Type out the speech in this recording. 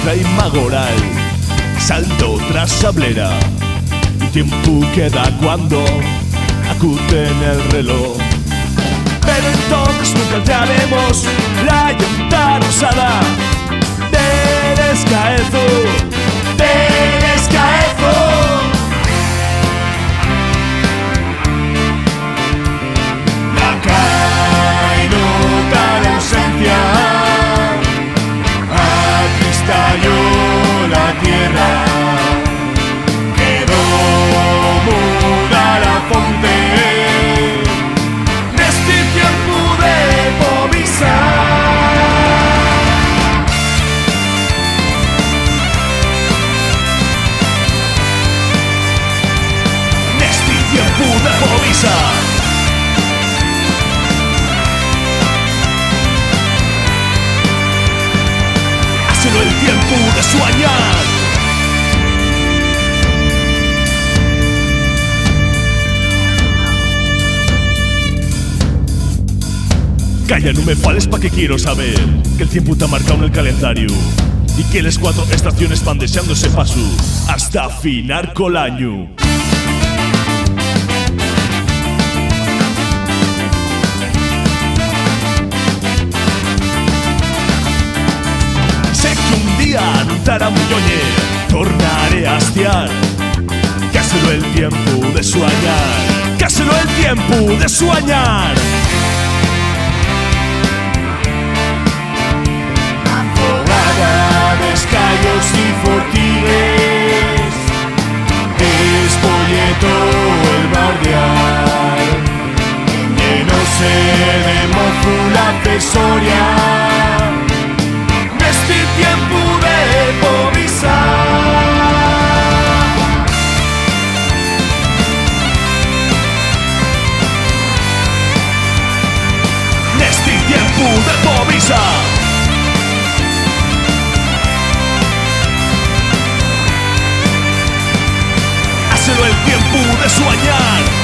Sintra y Magoral, salto tras sablera. El tiempo queda cuando acuten el reloj. Pero entonces nunca entraremos la llanta rosada del Escaezo, del Escaezo. La cainota de ausencia acristalló la tierra, quedó muda la fonte. Pude povisa. Hacelo el tiempo de soñar. Calla, no me fales pa' que quiero saber que el tiempo te ha marcado en el calendario y que las 4 estaciones van deseando ese paso hasta afinar col año. Non t'ara muñoñe, tornaré a hastiar. Cáselo el tiempo de soñar, cáselo el tiempo de soñar. Afogada de escallos y fortines, espolletó el barrial, llenóse de mozu la cesoria. Este tiempo de povisa, este tiempo de povisa, hacelo el tiempo de soñar.